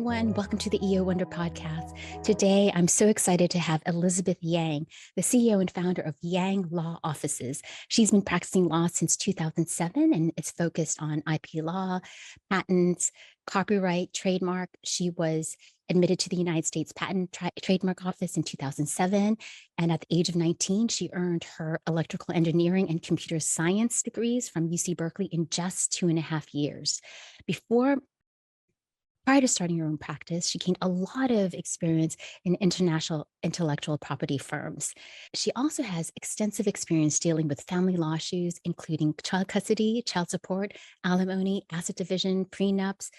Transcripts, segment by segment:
everyone. Welcome to the EO Wonder podcast. Today, I'm so excited to have Elizabeth Yang, the CEO and founder of Yang Law Offices. She's been practicing law since 2007 and is focused on IP law, patents, copyright, trademark. She was admitted to the United States Patent Trademark Office in 2007. And at the age of 19, she earned her electrical engineering and computer science degrees from UC Berkeley in just 2.5 years. Prior to starting her own practice, she gained a lot of experience in international intellectual property firms. She also has extensive experience dealing with family law issues, including child custody, child support, alimony, asset division, prenups,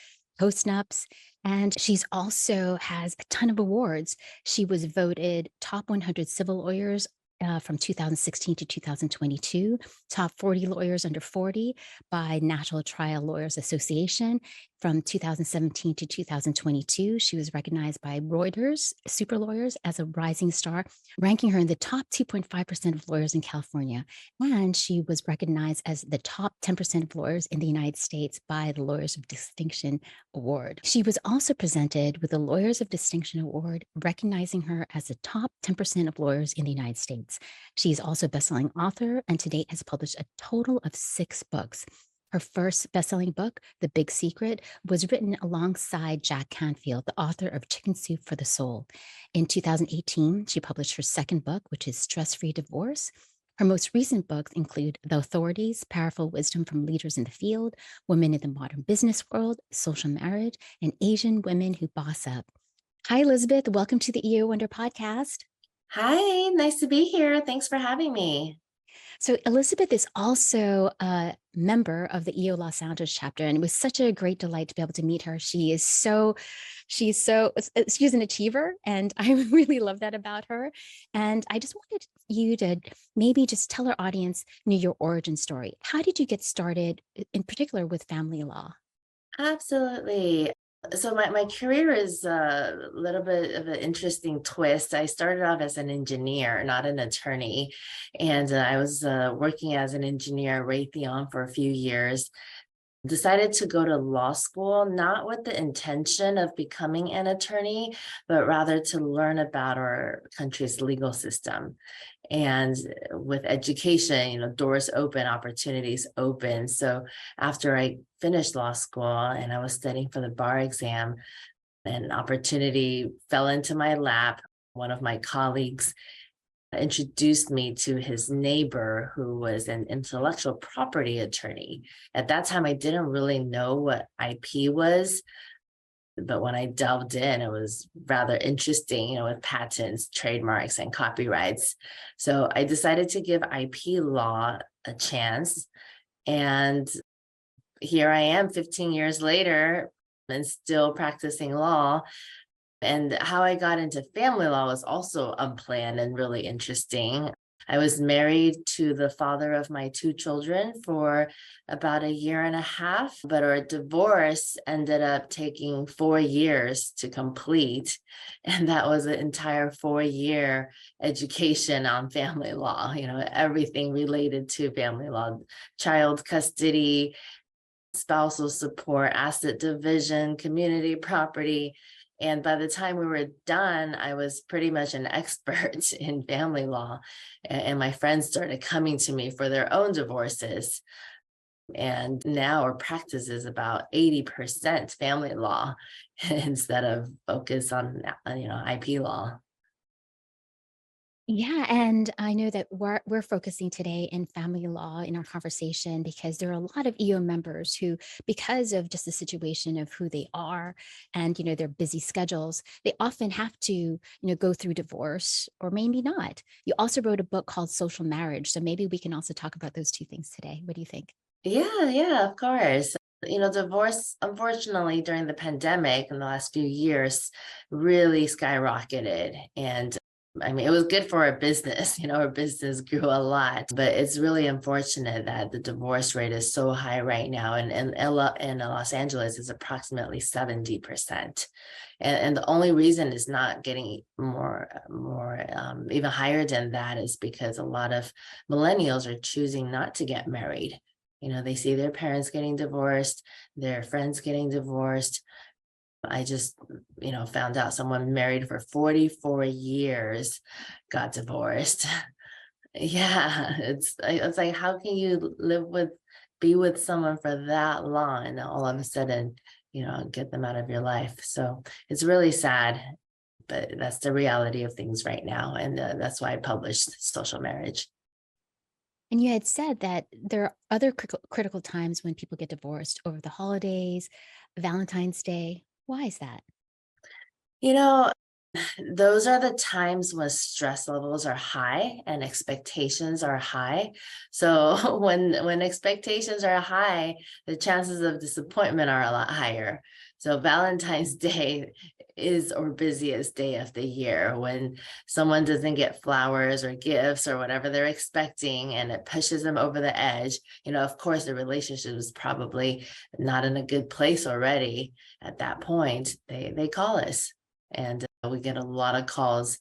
postnups, and she's also has a ton of awards. She was voted top 100 civil lawyers from 2016 to 2022, top 40 lawyers under 40 by National Trial Lawyers Association. From 2017 to 2022, she was recognized by Reuters Super Lawyers as a rising star, ranking her in the top 2.5% of lawyers in California. And she was recognized as the top 10% of lawyers in the United States by the Lawyers of Distinction Award. She was also presented with the Lawyers of Distinction Award, recognizing her as the top 10% of lawyers in the United States. She is also a best-selling author and to date has published a total of 6 books. Her first best-selling book, The Big Secret, was written alongside Jack Canfield, the author of Chicken Soup for the Soul. In 2018, she published her second book, which is Stress-Free Divorce. Her most recent books include The Authorities, Powerful Wisdom from Leaders in the Field, Women in the Modern Business World, Social Marriage, and Asian Women Who Boss Up. Hi, Elizabeth. Welcome to the EO Wonder podcast. Hi, nice to be here. Thanks for having me. So Elizabeth is also a member of the EO Los Angeles chapter, and it was such a great delight to be able to meet her. She's an achiever, and I really love that about her. And I just wanted you to maybe just tell our audience, your origin story. How did you get started, in particular with family law? Absolutely. So my career is a little bit of an interesting twist. I started off as an engineer, not an attorney. And I was working as an engineer at Raytheon for a few years. Decided to go to law school, not with the intention of becoming an attorney, but rather to learn about our country's legal system. And with education, doors open, opportunities open. So after I finished law school and I was studying for the bar exam, an opportunity fell into my lap. One of my colleagues introduced me to his neighbor who was an intellectual property attorney. At that time, I didn't really know what IP was, but when I delved in, it was rather interesting, with patents, trademarks, and copyrights. So I decided to give IP law a chance. And here I am 15 years later and still practicing law. And how I got into family law was also unplanned and really interesting. I was married to the father of my 2 children for about 1.5 years, but our divorce ended up taking 4 years to complete. And that was an entire 4-year education on family law, everything related to family law, child custody, spousal support, asset division, community property. And by the time we were done, I was pretty much an expert in family law. And my friends started coming to me for their own divorces. And now our practice is about 80% family law instead of focus on, IP law. Yeah, and I know that we're focusing today in family law in our conversation because there are a lot of EO members who, because of just the situation of who they are and their busy schedules, they often have to go through divorce or maybe not. You also wrote a book called Social Marriage, so maybe we can also talk about those 2 things today. What do you think? Yeah, of course. Divorce, unfortunately, during the pandemic in the last few years, really skyrocketed. And I mean, it was good for our business, our business grew a lot, but it's really unfortunate that the divorce rate is so high right now. And in Los Angeles is approximately 70%. And the only reason it's not getting even higher than that is because a lot of millennials are choosing not to get married. They see their parents getting divorced, their friends getting divorced. I just, found out someone married for 44 years got divorced. Yeah, it's like, how can you be with someone for that long and then all of a sudden, get them out of your life? So it's really sad, but that's the reality of things right now. And that's why I published Social Marriage. And you had said that there are other critical times when people get divorced over the holidays, Valentine's Day. Why is that? You know, those are the times when stress levels are high and expectations are high. So when expectations are high, the chances of disappointment are a lot higher. So Valentine's Day is our busiest day of the year when someone doesn't get flowers or gifts or whatever they're expecting, and it pushes them over the edge. Of course, the relationship is probably not in a good place already. At that point, they call us, and we get a lot of calls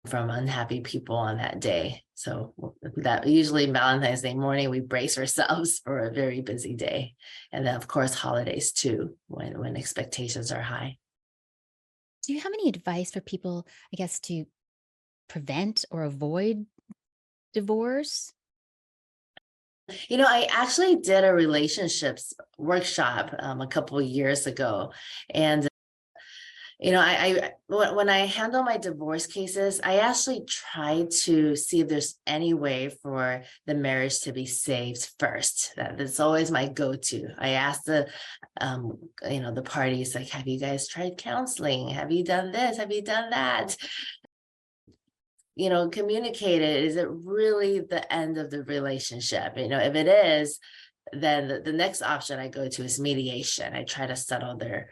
from unhappy people on that day. So that usually Valentine's Day morning, we brace ourselves for a very busy day. And then of course holidays too, when expectations are high. Do you have any advice for people, I guess, to prevent or avoid divorce? I actually did a relationships workshop a couple of years ago. And when I handle my divorce cases, I actually try to see if there's any way for the marriage to be saved first. That's always my go-to. I ask the parties, like, have you guys tried counseling? Have you done this? Have you done that? Communicate it. Is it really the end of the relationship? If it is, then the next option I go to is mediation. I try to settle their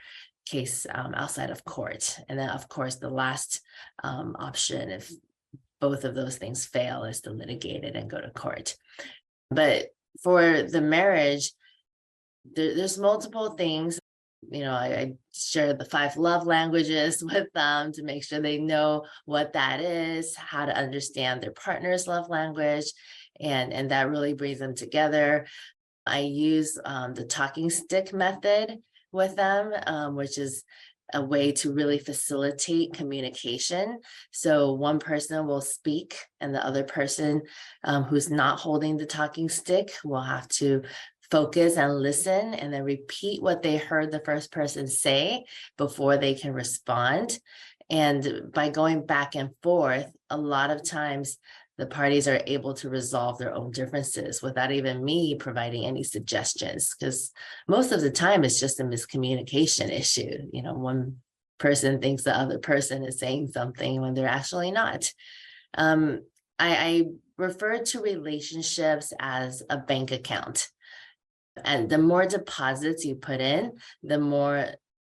case outside of court. And then, of course, the last option, if both of those things fail, is to litigate it and go to court. But for the marriage, there's multiple things. I share the 5 love languages with them to make sure they know what that is, how to understand their partner's love language, and that really brings them together. I use the talking stick method with them, which is a way to really facilitate communication. So one person will speak, and the other person who's not holding the talking stick will have to focus and listen and then repeat what they heard the first person say before they can respond. And by going back and forth, a lot of times the parties are able to resolve their own differences without even me providing any suggestions, because most of the time it's just a miscommunication issue. One person thinks the other person is saying something when they're actually not. I refer to relationships as a bank account. And the more deposits you put in, the more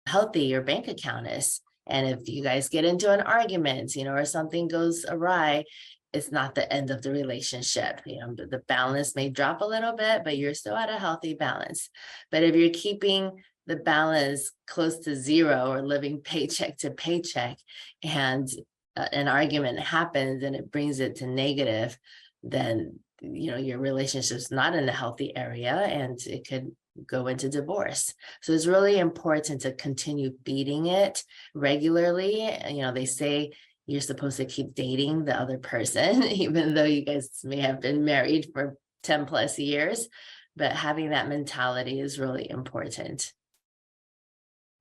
healthy your bank account is. And if you guys get into an argument, or something goes awry, it's not the end of the relationship. The balance may drop a little bit, but you're still at a healthy balance. But if you're keeping the balance close to zero or living paycheck to paycheck, and an argument happens and it brings it to negative, then your relationship's not in a healthy area and it could go into divorce. So it's really important to continue feeding it regularly. They say you're supposed to keep dating the other person, even though you guys may have been married for 10 plus years, but having that mentality is really important.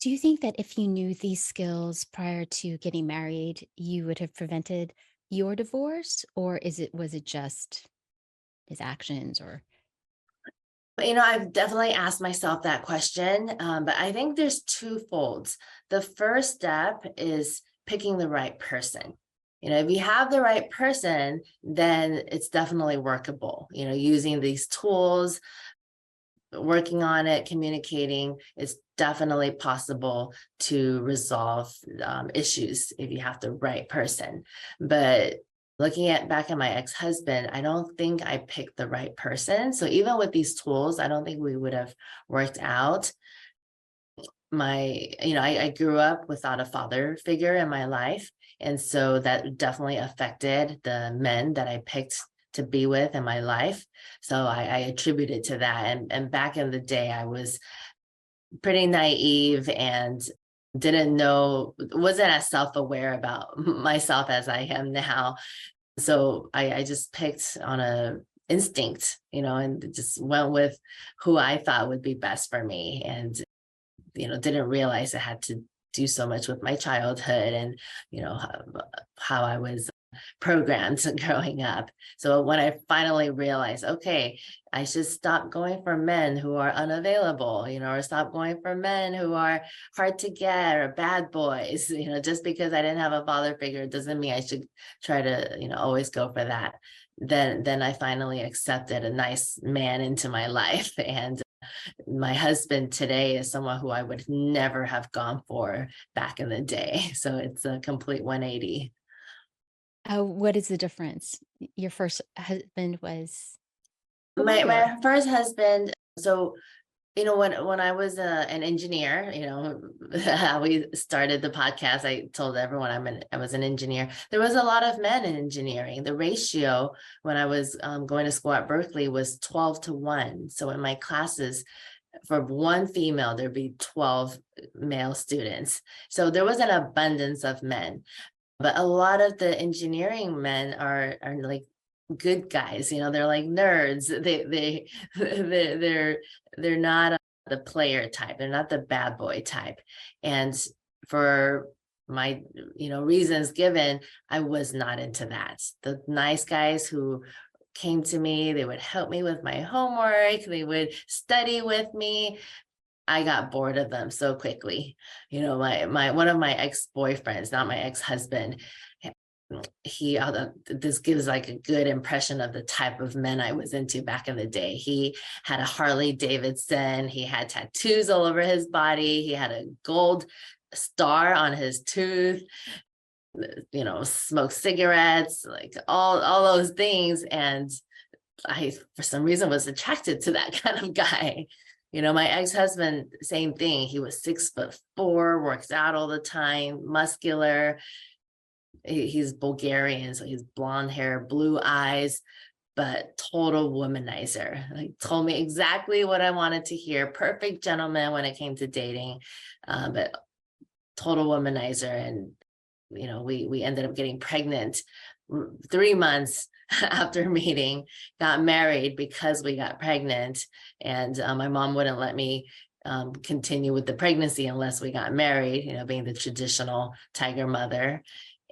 Do you think that if you knew these skills prior to getting married, you would have prevented your divorce? Or was it just his actions or I've definitely asked myself that question, but I think there's two folds. The first step is picking the right person. If you have the right person, then it's definitely workable. Using these tools, working on it, communicating, it's definitely possible to resolve issues if you have the right person. But looking back at my ex-husband, I don't think I picked the right person. So even with these tools, I don't think we would have worked out. I grew up without a father figure in my life. And so that definitely affected the men that I picked to be with in my life. So I attribute it to that. And back in the day, I was pretty naive and didn't know, wasn't as self-aware about myself as I am now. So I just picked on a instinct, and just went with who I thought would be best for me. And, didn't realize I had to do so much with my childhood and, how I was programmed growing up. So when I finally realized, okay, I should stop going for men who are unavailable, or stop going for men who are hard to get or bad boys, just because I didn't have a father figure doesn't mean I should try to, always go for that. Then I finally accepted a nice man into my life. And my husband today is someone who I would never have gone for back in the day. So it's a complete 180. What is the difference? Your first husband was a My boy, or my first husband, so when I was an engineer, how we started the podcast, I told everyone I was an engineer. There was a lot of men in engineering. The ratio when I was going to school at Berkeley was 12 to 1. So in my classes, for one female, there'd be 12 male students. So there was an abundance of men. But a lot of the engineering men are like good guys, they're like nerds. They're not the player type. They're not the bad boy type. And for my reasons given, I was not into that. The nice guys who came to me, they would help me with my homework, they would study with me. I got bored of them so quickly. My one of my ex-boyfriends, not my ex-husband, he this gives like a good impression of the type of men I was into back in the day. He had a Harley Davidson, he had tattoos all over his body, he had a gold star on his tooth, smoked cigarettes, like all those things. And I, for some reason, was attracted to that kind of guy. My ex-husband, same thing. He was 6'4", works out all the time, muscular. He's Bulgarian, so he's blonde hair, blue eyes, but total womanizer. Like, told me exactly what I wanted to hear. Perfect gentleman when it came to dating, but total womanizer. And we ended up getting pregnant 3 months after meeting, got married because we got pregnant. And my mom wouldn't let me continue with the pregnancy unless we got married, being the traditional tiger mother.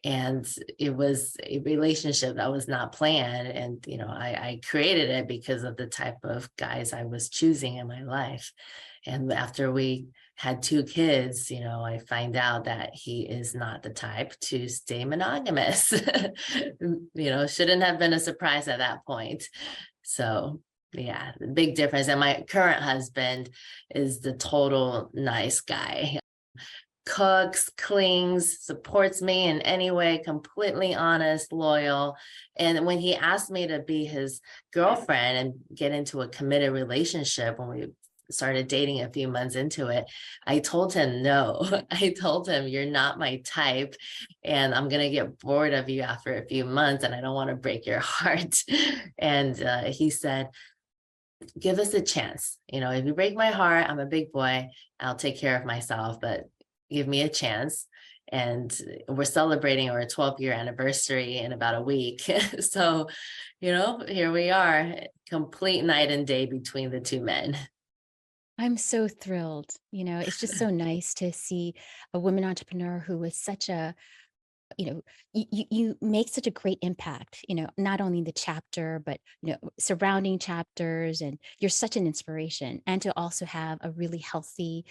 And it was a relationship that was not planned. And, I created it because of the type of guys I was choosing in my life. And after we had 2 kids, I find out that he is not the type to stay monogamous. Shouldn't have been a surprise at that point. So yeah, the big difference. And my current husband is the total nice guy. Cooks, cleans, supports me in any way, completely honest, loyal. And when he asked me to be his girlfriend and get into a committed relationship, when we started dating a few months into it, I told him no. I told him, you're not my type, and I'm gonna get bored of you after a few months, and I don't want to break your heart. And he said, give us a chance. If you break my heart, I'm a big boy, I'll take care of myself, but give me a chance. And we're celebrating our 12-year anniversary in about a week. So, here we are, complete night and day between the two men. I'm so thrilled. It's just so nice to see a woman entrepreneur who was such a, you make such a great impact, not only in the chapter, but, surrounding chapters. And you're such an inspiration. And to also have a really healthy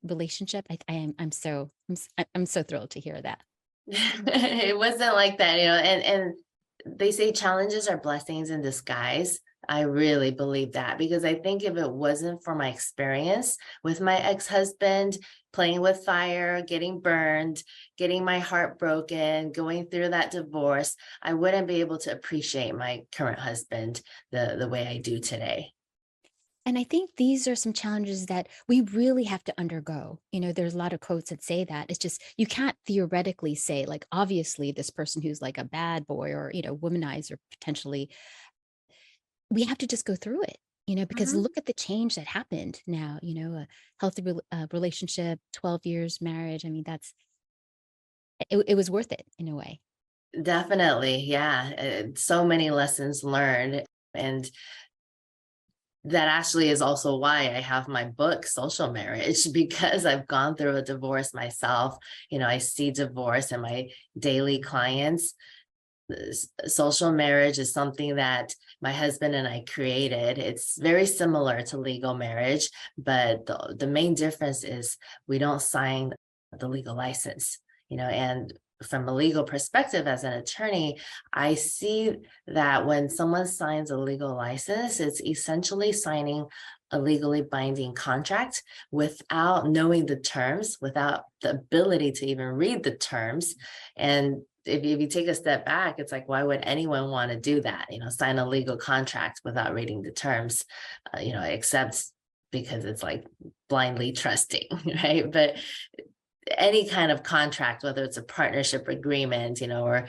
relationship. I'm so thrilled to hear that. It wasn't like that, and they say challenges are blessings in disguise. I really believe that, because I think if it wasn't for my experience with my ex-husband, playing with fire, getting burned, getting my heart broken, going through that divorce, I wouldn't be able to appreciate my current husband the way I do today. And I think these are some challenges that we really have to undergo. There's a lot of quotes that say that. It's just, you can't theoretically say, like, obviously, this person who's like a bad boy or, womanizer potentially, we have to just go through it. because Mhm. look at the change that happened now, a healthy relationship, 12 years marriage. I mean, it was worth it in a way. Definitely, yeah, so many lessons learned, and that actually is also why I have my book, Social Marriage, because I've gone through a divorce myself. I see divorce in my daily clients. Social marriage is something that my husband and I created. It's very similar to legal marriage, but the main difference is we don't sign the legal license, and from a legal perspective as an attorney, I see that when someone signs a legal license, it's essentially signing a legally binding contract without knowing the terms, without the ability to even read the terms. And if you take a step back, it's like, why would anyone want to do that? Sign a legal contract without reading the terms, except because it's like blindly trusting, right? But any kind of contract, whether it's a partnership agreement, or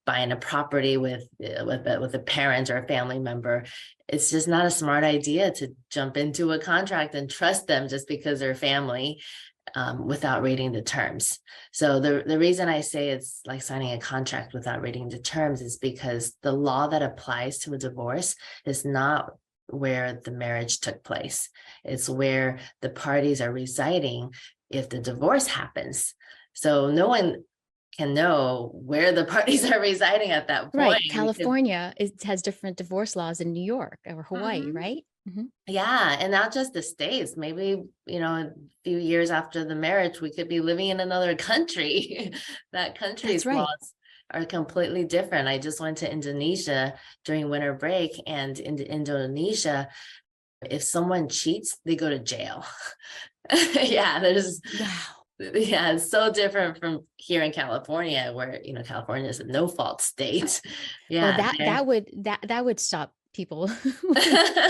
buying a property with a parent or a family member, it's just not a smart idea to jump into a contract and trust them just because they're family, without reading the terms. So the reason I say it's like signing a contract without reading the terms is because the law that applies to a divorce is not where the marriage took place. It's where the parties are residing if the divorce happens. So no one can know where the parties are residing at that point Right. because California has different divorce laws than New York or Hawaii, Mhm. right? Yeah, and not just the States. Maybe, a few years after the marriage, we could be living in another country. That That's country's right. laws are completely different. I just went to Indonesia during winter break, and in Indonesia, if someone cheats, they go to jail. Yeah, Wow. it's so different from here in California, where, California is a no fault state. Well, Yeah, that would stop people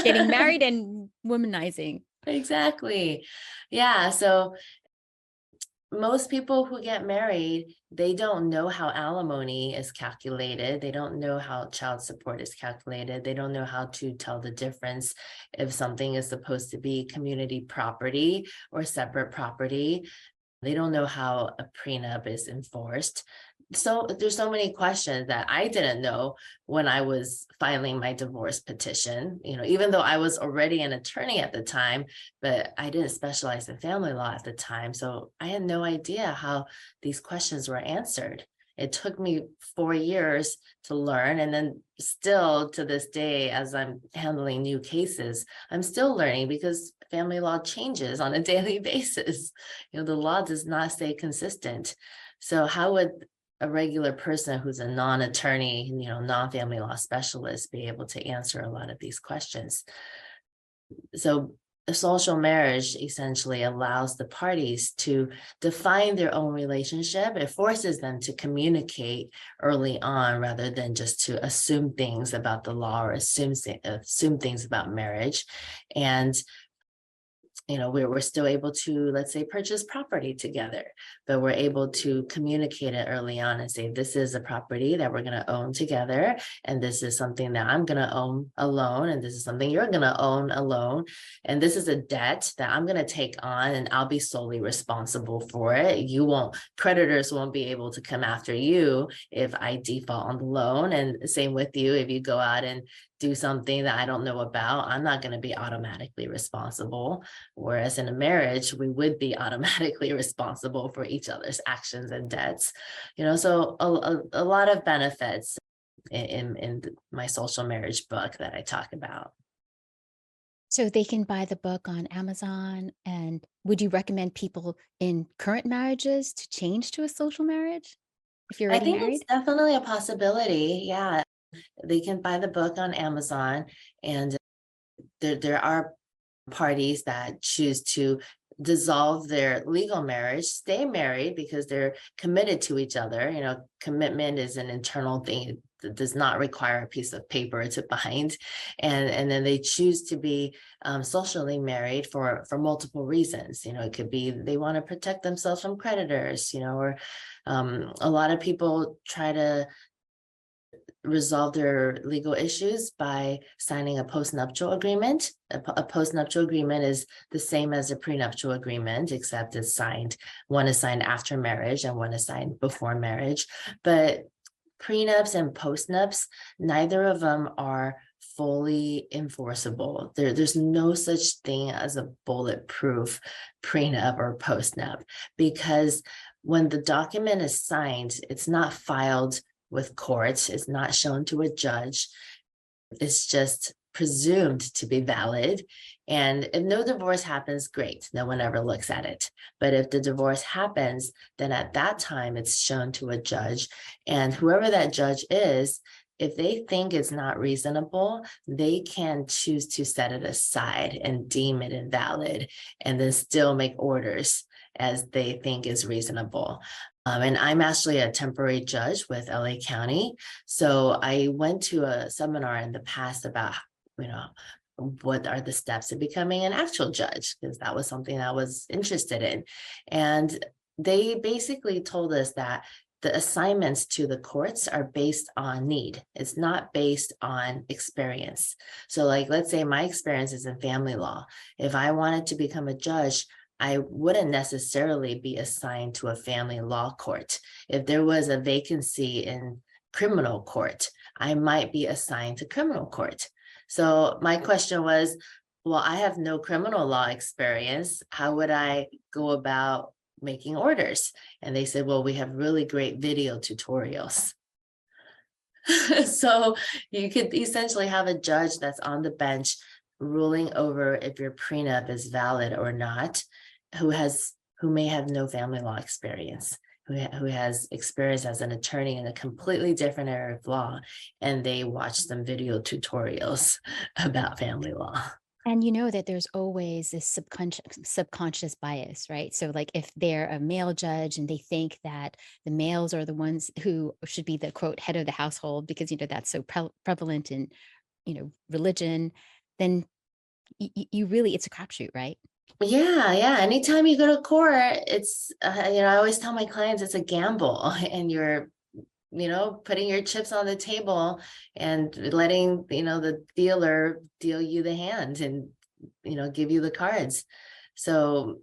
getting there. married and womanizing. Exactly. Yeah. So most people who get married, they don't know how alimony is calculated. They don't know how child support is calculated. They don't know how to tell the difference if something is supposed to be community property or separate property. They don't know how a prenup is enforced. So there's so many questions that I didn't know when I was filing my divorce petition. Even though I was already an attorney at the time, but I didn't specialize in family law at the time. So I had no idea how these questions were answered. It took me 4 years to learn. And then still to this day, as I'm handling new cases, I'm still learning because family law changes on a daily basis. The law does not stay consistent. So how would a regular person who's a non-attorney, non-family law specialist be able to answer a lot of these questions? So a social marriage essentially allows the parties to define their own relationship. It forces them to communicate early on rather than just to assume things about the law or assume things about marriage. And we're still able to, let's say, purchase property together, but we're able to communicate it early on and say, this is a property that we're going to own together. And this is something that I'm going to own alone. And this is something you're going to own alone. And this is a debt that I'm going to take on and I'll be solely responsible for it. Creditors won't be able to come after you if I default on the loan. And same with you, if you go out and do something that I don't know about, I'm not going to be automatically responsible. Whereas in a marriage, we would be automatically responsible for each other's actions and debts. So a lot of benefits in my social marriage book that I talk about. So they can buy the book on Amazon. And would you recommend people in current marriages to change to a social marriage if you're I already think it's married? definitely a possibility. Yeah, they can buy the book on Amazon, and there are parties that choose to dissolve their legal marriage, stay married because they're committed to each other. Commitment is an internal thing that does not require a piece of paper to bind, and then they choose to be socially married for multiple reasons. It could be they want to protect themselves from creditors, or a lot of people try to resolve their legal issues by signing a postnuptial agreement. A postnuptial agreement is the same as a prenuptial agreement, except it's signed. One is signed after marriage and one is signed before marriage. But prenups and postnups, neither of them are fully enforceable. There's no such thing as a bulletproof prenup or postnup, because when the document is signed, it's not filed with courts, it's not shown to a judge, it's just presumed to be valid. And if no divorce happens, great, no one ever looks at it. But if the divorce happens, then at that time it's shown to a judge. And whoever that judge is, if they think it's not reasonable, they can choose to set it aside and deem it invalid, and then still make orders as they think is reasonable. And I'm actually a temporary judge with LA County. So I went to a seminar in the past about, you know, what are the steps of becoming an actual judge, because that was something I was interested in. And they basically told us that the assignments to the courts are based on need. It's not based on experience. So like, let's say my experience is in family law. If I wanted to become a judge, I wouldn't necessarily be assigned to a family law court. If there was a vacancy in criminal court, I might be assigned to criminal court. So my question was, well, I have no criminal law experience. How would I go about making orders? And they said, well, we have really great video tutorials. So you could essentially have a judge that's on the bench ruling over if your prenup is valid or not, who may have no family law experience, who has experience as an attorney in a completely different area of law, and they watch some video tutorials about family law. And you know that there's always this subconscious bias, right? So like if they're a male judge and they think that the males are the ones who should be the quote head of the household because that's so prevalent in religion, then you really it's a crapshoot, right? Yeah, yeah. Anytime you go to court, it's I always tell my clients it's a gamble, and you're putting your chips on the table and letting the dealer deal you the hand and give you the cards. So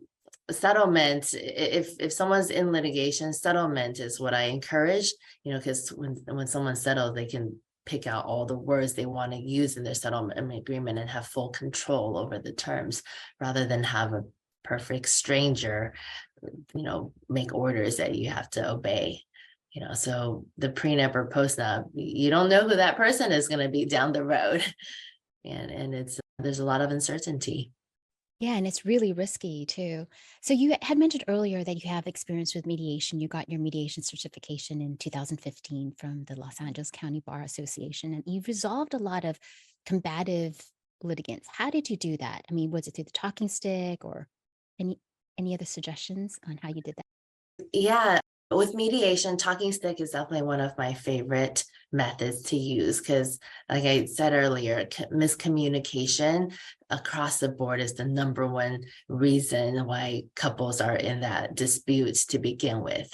settlement, if someone's in litigation, settlement is what I encourage, because when someone settles, they can pick out all the words they want to use in their settlement agreement and have full control over the terms, rather than have a perfect stranger make orders that you have to obey. So the prenup or postnup, you don't know who that person is going to be down the road. And it's there's a lot of uncertainty. Yeah, and it's really risky too. So you had mentioned earlier that you have experience with mediation. You got your mediation certification in 2015 from the Los Angeles County Bar Association, and you've resolved a lot of combative litigants. How did you do that? I mean, was it through the talking stick or any any other suggestions on how you did that? Yeah, with mediation, talking stick is definitely one of my favorite methods to use, because like I said earlier, miscommunication across the board is the number one reason why couples are in that dispute to begin with.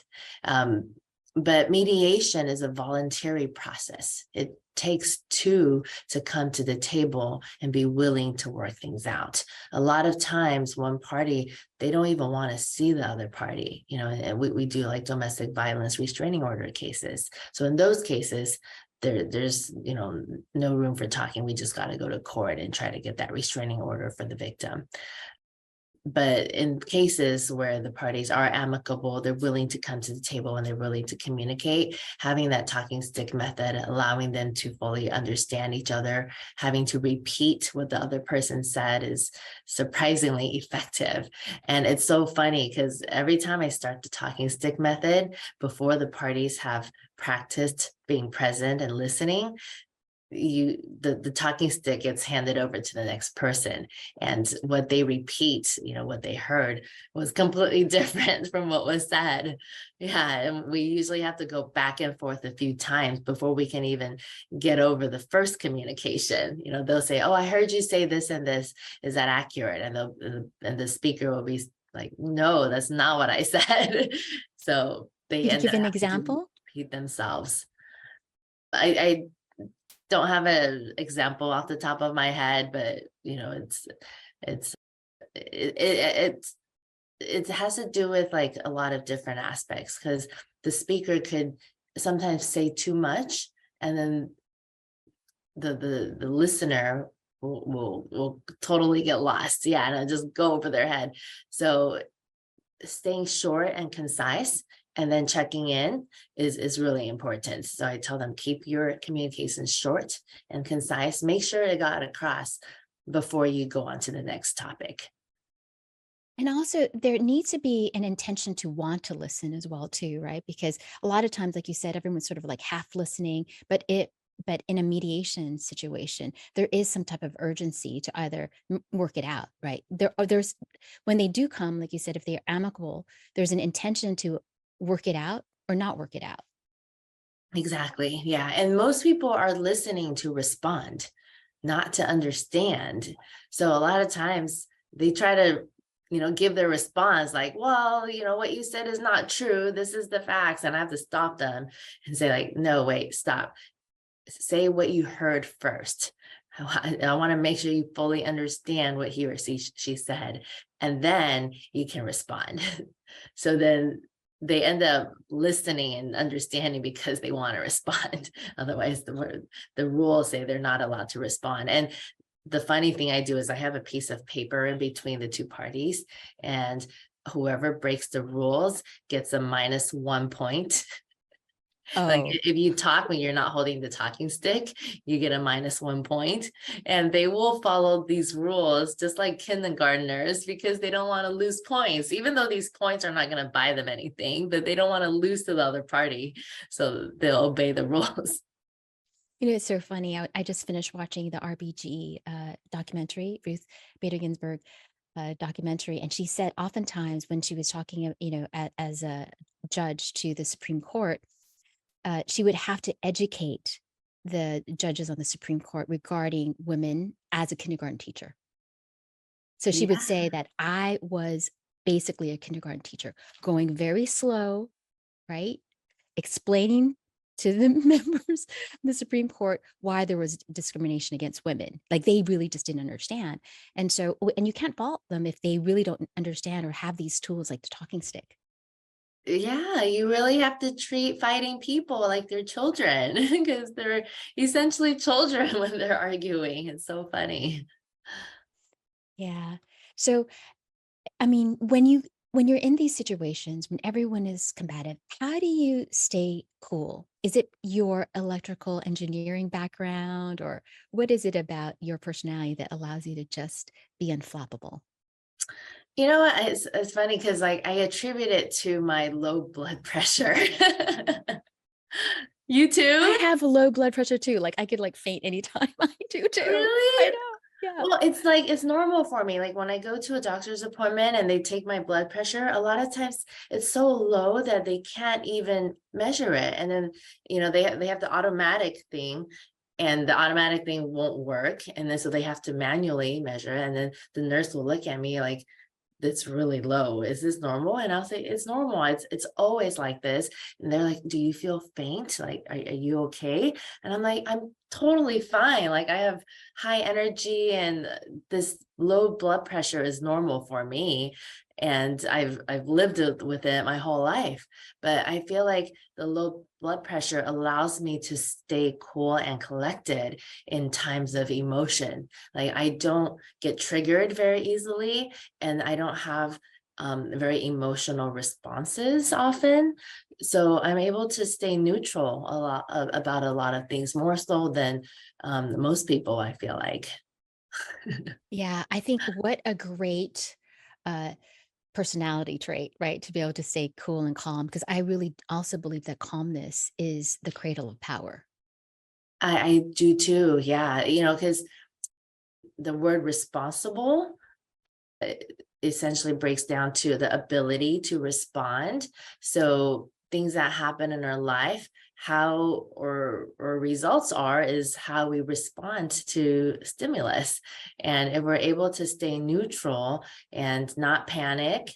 But mediation is a voluntary process. It takes two to come to the table and be willing to work things out. A lot of times one party, they don't even want to see the other party, and we do like domestic violence restraining order cases. So in those cases, there's no room for talking. We just got to go to court and try to get that restraining order for the victim. But in cases where the parties are amicable, they're willing to come to the table and they're willing to communicate, having that talking stick method, allowing them to fully understand each other, having to repeat what the other person said, is surprisingly effective. And it's so funny because every time I start the talking stick method, before the parties have practiced being present and listening, the talking stick gets handed over to the next person, and what they repeat, what they heard, was completely different from what was said. Yeah, and we usually have to go back and forth a few times before we can even get over the first communication. They'll say, oh, I heard you say this and this, is that accurate? And the speaker will be like, no, that's not what I said. So they Could you end give up an having to example? repeat themselves. I don't have an example off the top of my head, but it's it, it it has to do with like a lot of different aspects, because the speaker could sometimes say too much, and then the listener will totally get lost. Yeah, and it'll just go over their head. So staying short and concise and then checking in is really important. So I tell them, keep your communication short and concise. Make sure it got across before you go on to the next topic. And also, there needs to be an intention to want to listen as well, too, right? Because a lot of times, like you said, everyone's sort of like half listening, but in a mediation situation, there is some type of urgency to either work it out, right? There's when they do come, like you said, if they are amicable, there's an intention to work it out or not work it out. Exactly. Yeah. And most people are listening to respond, not to understand. So a lot of times they try to, give their response like, well, what you said is not true. This is the facts. And I have to stop them and say, like, no, wait, stop. Say what you heard first. I want to make sure you fully understand what he or she said, and then you can respond. So then they end up listening and understanding because they want to respond. Otherwise, the rules say they're not allowed to respond. And the funny thing I do is I have a piece of paper in between the two parties, and whoever breaks the rules gets a -1 point. Like Oh, if you talk when you're not holding the talking stick, you get a -1 point. And they will follow these rules just like kindergartners, because they don't want to lose points, even though these points are not going to buy them anything, but they don't want to lose to the other party. So they'll obey the rules. it's so funny. I just finished watching the RBG documentary, Ruth Bader Ginsburg documentary, and she said oftentimes when she was talking, as a judge to the Supreme Court, she would have to educate the judges on the Supreme Court regarding women as a kindergarten teacher. So she would Yeah. say that I was basically a kindergarten teacher, going very slow, right? Explaining to the members of the Supreme Court why there was discrimination against women. Like they really just didn't understand. And so, and you can't fault them if they really don't understand or have these tools like the talking stick. Yeah, you really have to treat fighting people like they're children, because they're essentially children when they're arguing. It's so funny. Yeah. So I mean, when you're in these situations, when everyone is combative, how do you stay cool? Is it your electrical engineering background, or what is it about your personality that allows you to just be unflappable? You know what? It's funny because like I attribute it to my low blood pressure. You I too? have low blood pressure too. Like I could like faint anytime. I do too. I Really? know. Yeah. Well, it's like it's normal for me. Like when I go to a doctor's appointment and they take my blood pressure, a lot of times it's so low that they can't even measure it. And then, they have the automatic thing, and the automatic thing won't work. And then so they have to manually measure. And then the nurse will look at me like, that's really low. Is this normal? And I'll say, it's normal. It's always like this. And they're like, do you feel faint? Like, are you okay? And I'm like, I'm totally fine. Like I have high energy, and this low blood pressure is normal for me. And I've lived with it my whole life. But I feel like the low blood pressure allows me to stay cool and collected in times of emotion. Like I don't get triggered very easily, and I don't have very emotional responses often. So I'm able to stay neutral a lot about a lot of things, more so than most people, I feel like. Yeah. I think what a great uh personality trait, right? To be able to stay cool and calm. Because I really also believe that calmness is the cradle of power. I do too. Yeah. Because the word responsible uh, essentially breaks down to the ability to respond. So things that happen in our life, how or results are is how we respond to stimulus. And if we're able to stay neutral and not panic,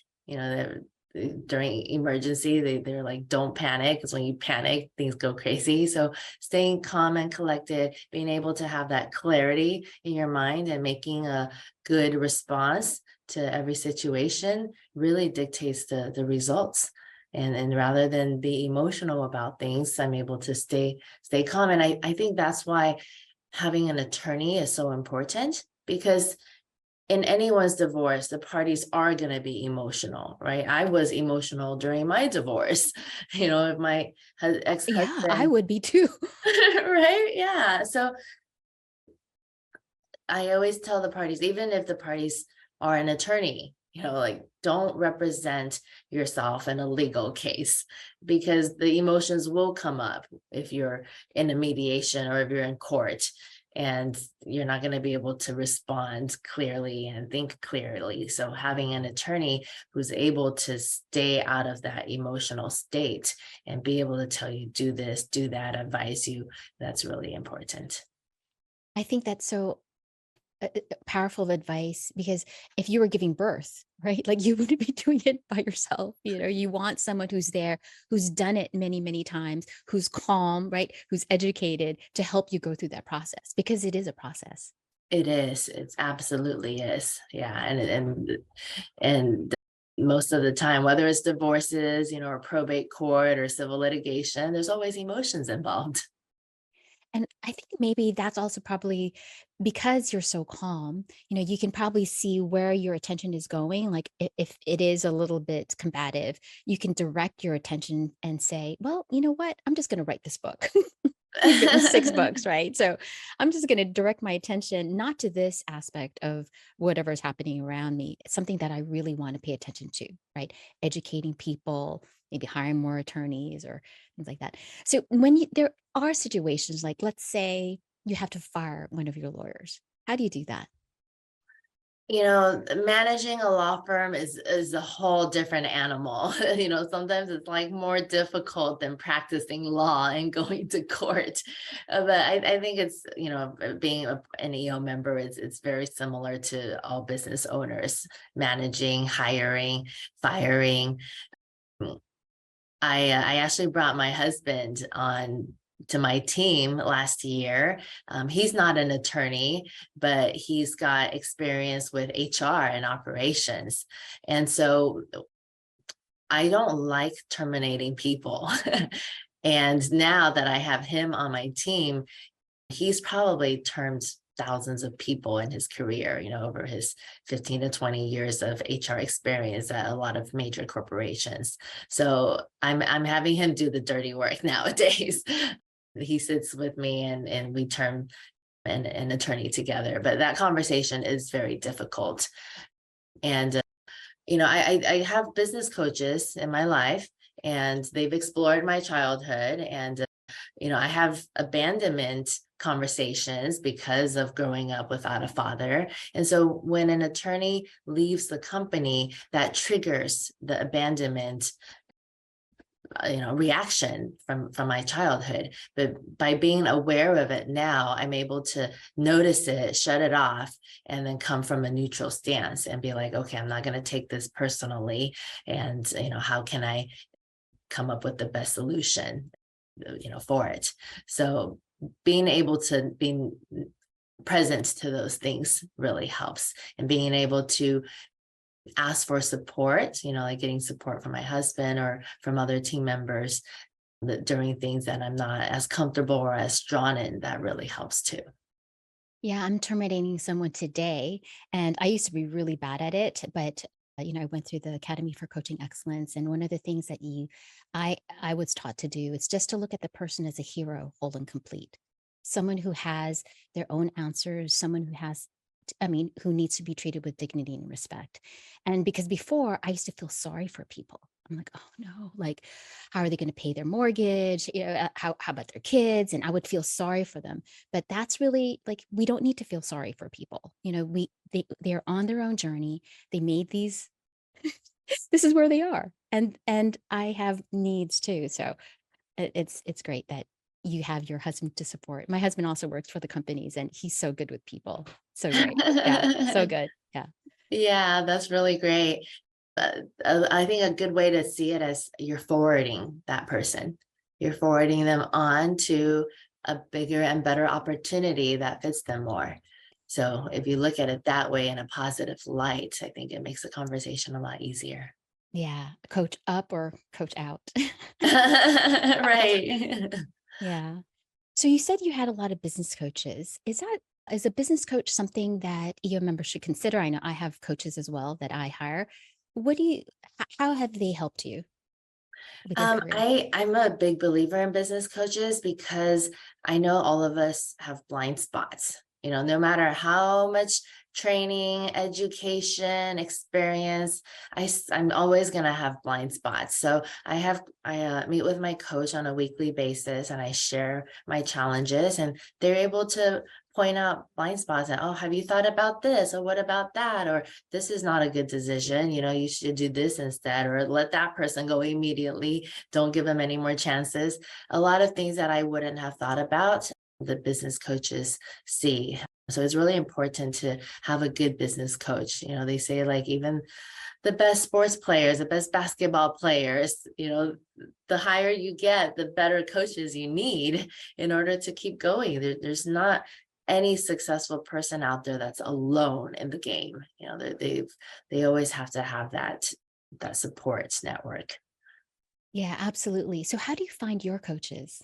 during emergency, they're like, don't panic, because when you panic, things go crazy. So staying calm and collected, being able to have that clarity in your mind and making a good response to every situation really dictates the results. And rather than be emotional about things, I'm able to stay calm. And I think that's why having an attorney is so important, because in anyone's divorce, the parties are going to be emotional, right? I was emotional during my divorce. If my Yeah, I ex-husband, would be too. right? Yeah. So I always tell the parties, even if the parties are an attorney, like, don't represent yourself in a legal case, because the emotions will come up if you're in a mediation or if you're in court, and you're not going to be able to respond clearly and think clearly. So having an attorney who's able to stay out of that emotional state and be able to tell you, do this, do that, advise you, that's really important. I think that's so powerful advice, because if you were giving birth, right, like you wouldn't be doing it by yourself. You want someone who's there, who's done it many, many times, who's calm, right, who's educated to help you go through that process, because it is a process. It is. It's absolutely is. Yeah. And most of the time, whether it's divorces, or probate court or civil litigation, there's always emotions involved. And I think maybe that's also probably because you're so calm, you can probably see where your attention is going. Like if it is a little bit combative, you can direct your attention and say, well, you know what? I'm just going to write this book. We've written 6 books, right? So I'm just gonna direct my attention not to this aspect of whatever's happening around me. It's something that I really wanna pay attention to, right? Educating people, maybe hiring more attorneys or things like that. So when there are situations like, let's say you have to fire one of your lawyers, how do you do that? Managing a law firm is a whole different animal. Sometimes it's like more difficult than practicing law and going to court. But I think it's, being an EO member it's very similar to all business owners, managing, hiring, firing. I actually brought my husband on to my team last year. He's not an attorney, but he's got experience with HR and operations. And so I don't like terminating people. And now that I have him on my team, he's probably termed thousands of people in his career, over his 15 to 20 years of HR experience at a lot of major corporations. So I'm having him do the dirty work nowadays. He sits with me and we term an attorney together, but that conversation is very difficult. And I have business coaches in my life, and they've explored my childhood, and I have abandonment conversations because of growing up without a father. And so when an attorney leaves the company, that triggers the abandonment reaction from my childhood. But by being aware of it now, I'm able to notice it, shut it off, and then come from a neutral stance and be like, okay, I'm not going to take this personally. And how can I come up with the best solution for it? So being able to be present to those things really helps, and being able to ask for support, like getting support from my husband or from other team members during things that I'm not as comfortable or as drawn in, that really helps too. Yeah, I'm terminating someone today, and I used to be really bad at it, but I went through the Academy for Coaching Excellence, and one of the things that I was taught to do is just to look at the person as a hero, whole and complete, someone who has their own answers, someone who has, I mean, who needs to be treated with dignity and respect. And because before I used to feel sorry for people. I'm like, oh no, like, how are they going to pay their mortgage? How about their kids? And I would feel sorry for them. But that's really like, we don't need to feel sorry for people. They're on their own journey. They made these, this is where they are. And I have needs too. So it's great that you have your husband to support. My husband also works for the companies, and he's so good with people. So great. Yeah, so good. Yeah. Yeah, that's really great. I think a good way to see it as you're forwarding that person. You're forwarding them on to a bigger and better opportunity that fits them more. So if you look at it that way in a positive light, I think it makes the conversation a lot easier. Yeah, coach up or coach out. Right. Yeah. So you said you had a lot of business coaches. Is a business coach something that EO members should consider? I know I have coaches as well that I hire. What do you how have they helped you with your career? I'm a big believer in business coaches because I know all of us have blind spots. No matter how much training, education, experience, I'm always going to have blind spots. So I meet with my coach on a weekly basis and I share my challenges, and they're able to point out blind spots and, oh, have you thought about this? Or what about that? Or this is not a good decision. You should do this instead, or let that person go immediately. Don't give them any more chances. A lot of things that I wouldn't have thought about, the business coaches see. So it's really important to have a good business coach. They say, like, even the best sports players, the best basketball players, the higher you get, the better coaches you need in order to keep going. There's not any successful person out there that's alone in the game. They always have to have that support network. Yeah, absolutely. So how do you find your coaches?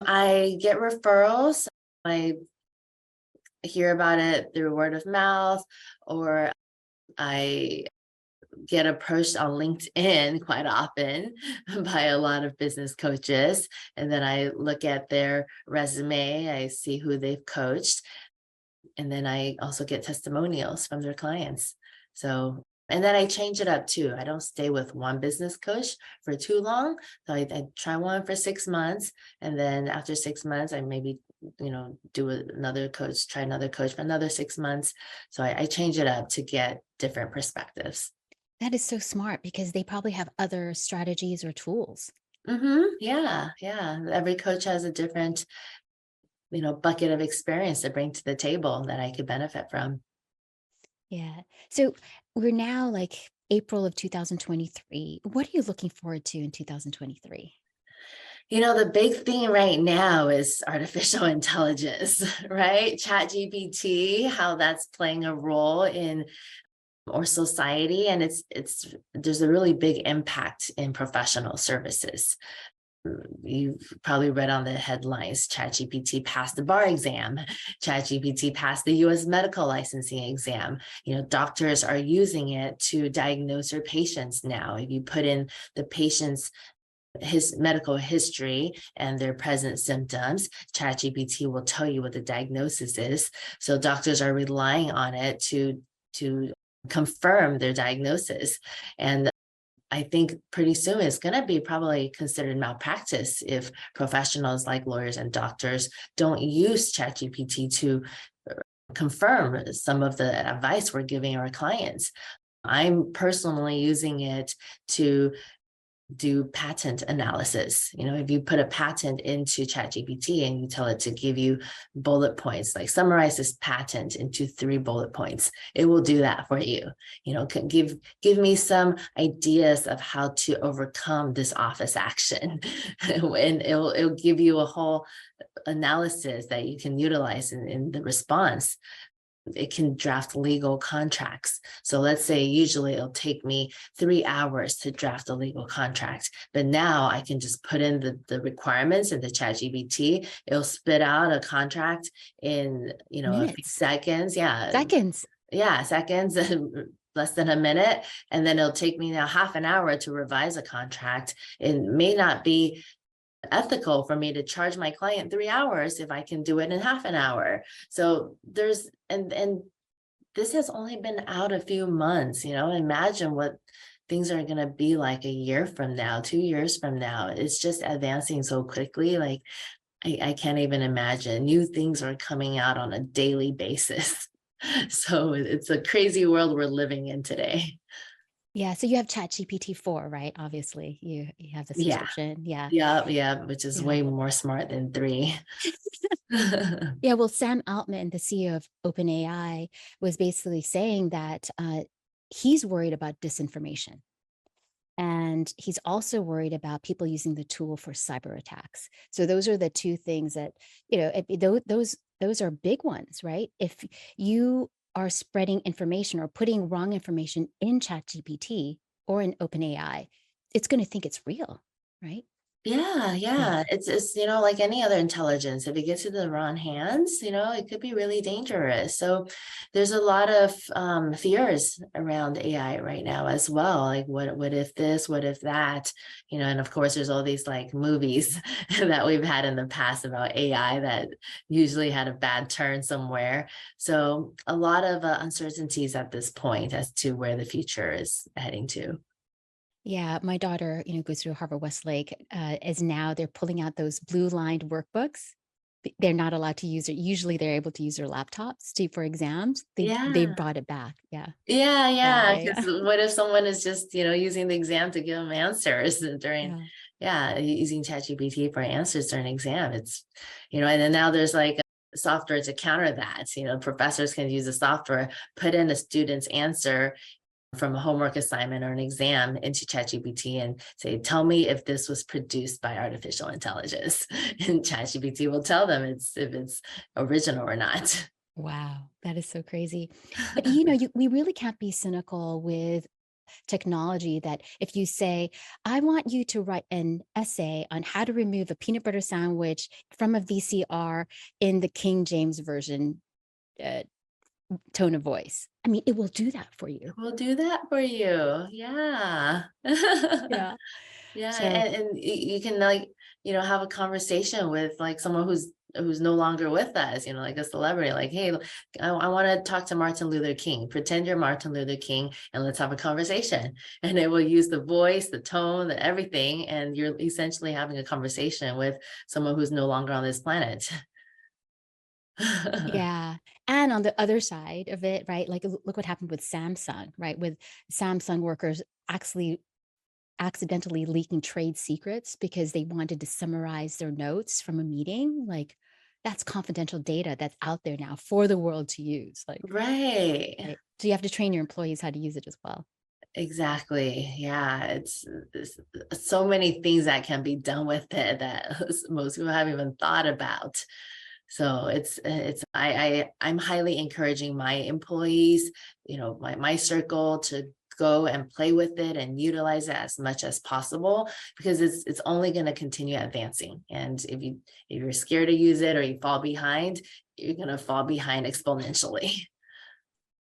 I get referrals. I hear about it through word of mouth, or I get approached on LinkedIn quite often by a lot of business coaches. And then I look at their resume, I see who they've coached, and then I also get testimonials from their clients. So, and then I change it up too. I don't stay with one business coach for too long. So I try one for 6 months. And then after 6 months, I maybe, do another coach, try another coach for another 6 months. So I change it up to get different perspectives. That is so smart because they probably have other strategies or tools. Yeah, yeah. Every coach has a different, bucket of experience to bring to the table that I could benefit from. Yeah. So we're now like April of 2023. What are you looking forward to in 2023? The big thing right now is artificial intelligence, right? Chat GPT, how that's playing a role in our society. And there's a really big impact in professional services. You've probably read on the headlines, ChatGPT passed the bar exam. ChatGPT passed the US medical licensing exam. Doctors are using it to diagnose their patients now. If you put in the patient's his medical history and their present symptoms, ChatGPT will tell you what the diagnosis is. So doctors are relying on it to confirm their diagnosis. And I think pretty soon it's going to be probably considered malpractice if professionals like lawyers and doctors don't use ChatGPT to confirm some of the advice we're giving our clients. I'm personally using it to do patent analysis. If you put a patent into ChatGPT and you tell it to give you bullet points, like summarize this patent into 3 bullet points, it will do that for you. Give me some ideas of how to overcome this office action, and it'll give you a whole analysis that you can utilize in the response. It can draft legal contracts. So let's say usually it'll take me 3 hours to draft a legal contract, but now I can just put in the requirements in the ChatGPT. It'll spit out a contract in, a few Minutes, seconds. Yeah. seconds. Yeah. Seconds, less than a minute. And then it'll take me now half an hour to revise a contract. It may not be ethical for me to charge my client 3 hours if I can do it in half an hour. So there's, and this has only been out a few months. Imagine what things are going to be like a year from now, 2 years from now. It's just advancing so quickly. Like I can't even imagine. New things are coming out on a daily basis. So it's a crazy world we're living in today. Yeah. So you have ChatGPT 4, right? Obviously, you have the Yeah. subscription. Yeah. Yeah. Yeah. Which is Yeah. way more smart than 3. Yeah, well, Sam Altman, the CEO of OpenAI, was basically saying that he's worried about disinformation. And he's also worried about people using the tool for cyber attacks. So those are the two things that, those are big ones, right? If you are spreading information or putting wrong information in ChatGPT or in OpenAI, it's going to think it's real, right? Yeah, Yeah. yeah. It's like any other intelligence. If it gets into the wrong hands, it could be really dangerous. So there's a lot of fears around AI right now as well. Like what if this, what if that? And of course there's all these like movies that we've had in the past about AI that usually had a bad turn somewhere. So a lot of uncertainties at this point as to where the future is heading to. Yeah, my daughter, goes through Harvard Westlake, is now they're pulling out those blue-lined workbooks. They're not allowed to use it. Usually, they're able to use their laptops for exams. They Yeah. brought it back. Yeah, Yeah, yeah, yeah. yeah, Because yeah, what if someone is just, using the exam to give them answers during, yeah. yeah, using ChatGPT for answers during exam. And then now there's like software to counter that. Professors can use the software, put in a student's answer from a homework assignment or an exam into ChatGPT and say, tell me if this was produced by artificial intelligence. And ChatGPT will tell them if it's original or not. Wow, that is so crazy. But we really can't be cynical with technology. That if you say, I want you to write an essay on how to remove a peanut butter sandwich from a VCR in the King James version uh, tone of voice, I mean, it will do that for you. We'll do that for you. Yeah. Yeah. Yeah, So and you can like, have a conversation with like someone who's no longer with us, like a celebrity, like, hey, I want to talk to Martin Luther King. Pretend you're Martin Luther King and let's have a conversation. And it will use the voice, the tone, the everything, and you're essentially having a conversation with someone who's no longer on this planet. yeah. And on the other side of it, right? Like look what happened with Samsung, right? With Samsung workers actually accidentally leaking trade secrets because they wanted to summarize their notes from a meeting. Like that's confidential data that's out there now for the world to use. Like, Right. right. So you have to train your employees how to use it as well. Exactly. Yeah, it's so many things that can be done with it that most people haven't even thought about. So I'm highly encouraging my employees, my circle to go and play with it and utilize it as much as possible because it's only going to continue advancing. And if you're scared to use it or you fall behind, you're going to fall behind exponentially.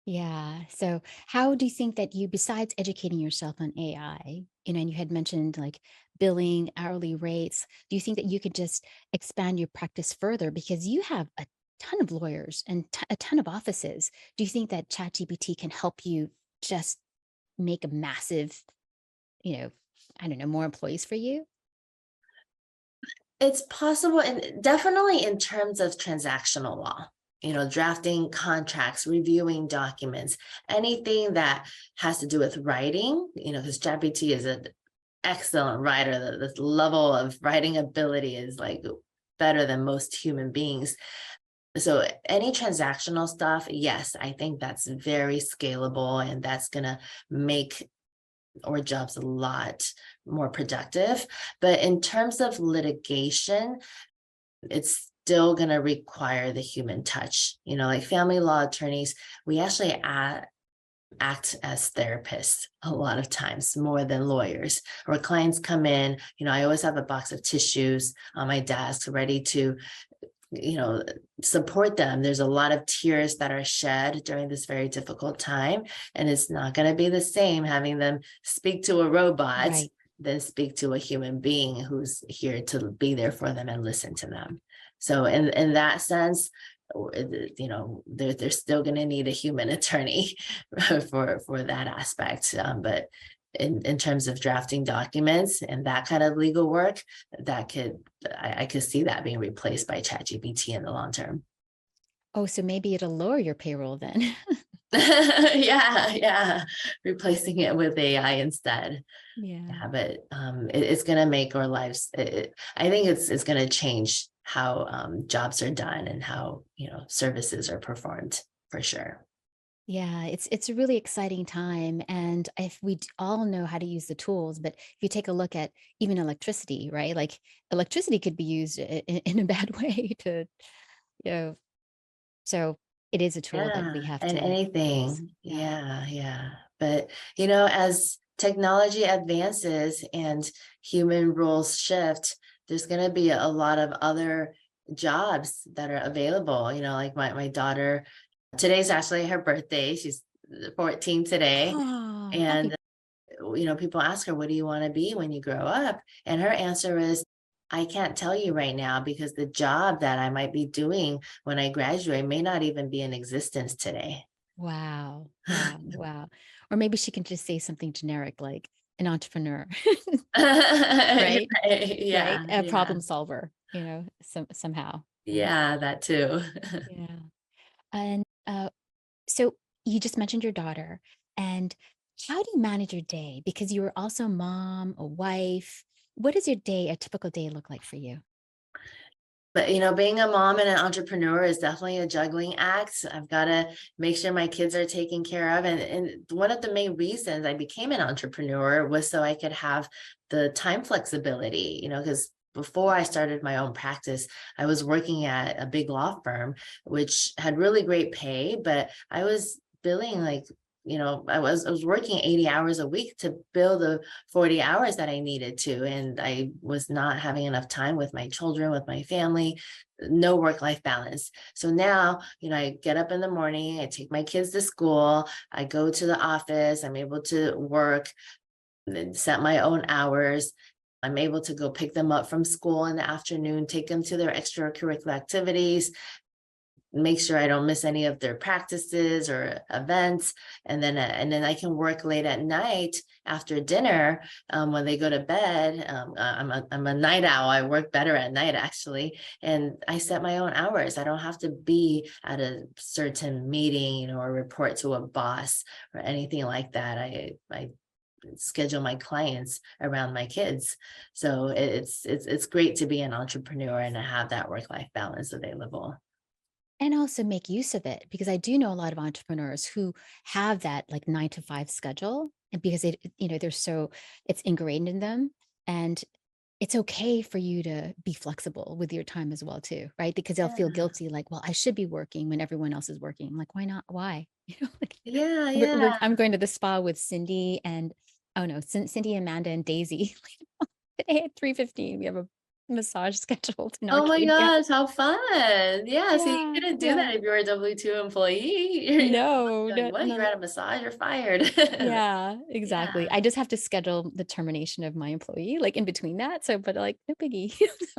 Yeah. So how do you think that besides educating yourself on AI, and you had mentioned like billing hourly rates, do you think that you could just expand your practice further because you have a ton of lawyers and a ton of offices? Do you think that ChatGPT can help you just make a massive, you know, I don't know, more employees for you? It's possible, and definitely in terms of transactional law, drafting contracts, reviewing documents, anything that has to do with writing, because ChatGPT is an excellent writer. The level of writing ability is like better than most human beings. So any transactional stuff, yes, I think that's very scalable and that's going to make our jobs a lot more productive. But in terms of litigation, it's still going to require the human touch. Like family law attorneys, we actually act as therapists a lot of times more than lawyers. Or clients come in, I always have a box of tissues on my desk ready to you know support them. There's a lot of tears that are shed during this very difficult time, and it's not going to be the same having them speak to a robot Right. than speak to a human being who's here to be there for them and listen to them. So in that sense, they're still going to need a human attorney for that aspect. But in terms of drafting documents and that kind of legal work, I could see that being replaced by ChatGPT in the long term. Oh, so maybe it'll lower your payroll then. Yeah, yeah, replacing it with AI instead. Yeah. Yeah, but it's going to make our lives. I think it's going to change how jobs are done and how services are performed for sure. Yeah, it's a really exciting time, and if all know how to use the tools, but if you take a look at even electricity, right? Like electricity could be used in a bad way to, you know, so it is a tool that we Yeah, have and to use. anything. Yeah. Yeah, yeah. But, as technology advances and human roles shift, there's going to be a lot of other jobs that are available. Like my daughter, today's actually her birthday. She's 14 today. Oh, And happy. people ask her, what do you want to be when you grow up? And her answer is, I can't tell you right now because the job that I might be doing when I graduate may not even be in existence today. Wow. Wow. Wow. Or maybe she can just say something generic like an entrepreneur, Right. right? Right? Yeah, A yeah, problem solver, somehow. Yeah. yeah, that too. Yeah. And so you just mentioned your daughter, and how do you manage your day? Because you are also a mom, a wife. What does your day, a typical day look like for you? But being a mom and an entrepreneur is definitely a juggling act. I've got to make sure my kids are taken care of. And one of the main reasons I became an entrepreneur was so I could have the time flexibility, because before I started my own practice, I was working at a big law firm, which had really great pay, but I was billing like, I was working 80 hours a week to bill the 40 hours that I needed to. And I was not having enough time with my children, with my family, no work-life balance. So now, I get up in the morning, I take my kids to school, I go to the office, I'm able to work and set my own hours. I'm able to go pick them up from school in the afternoon, take them to their extracurricular activities, make sure I don't miss any of their practices or events. And then I can work late at night after dinner, when they go to bed. I'm a night owl. I work better at night actually. And I set my own hours. I don't have to be at a certain meeting, or report to a boss or anything like that. I schedule my clients around my kids. So it's great to be an entrepreneur and to have that work-life balance available. And also make use of it because I do know a lot of entrepreneurs who have that like 9 to 5 schedule and because it's ingrained in them. And it's okay for you to be flexible with your time as well too, right? Because they'll feel Yeah. guilty, like, well, I should be working when everyone else is working. I'm like, why not? Why? Like Yeah, yeah. I'm going to the spa with Cindy and oh no, Cindy, Amanda, and Daisy today at 3:15. We have a massage scheduled in Oh my Arcadia. gosh, how fun. Yeah, so you Yeah, couldn't do yeah. that if you were a W-2 employee. No, You're like, no, what? You're no. at a massage, you're fired. Yeah, Yeah. exactly. I just have to schedule the termination of my employee, like, in between that, so but, like, no biggie.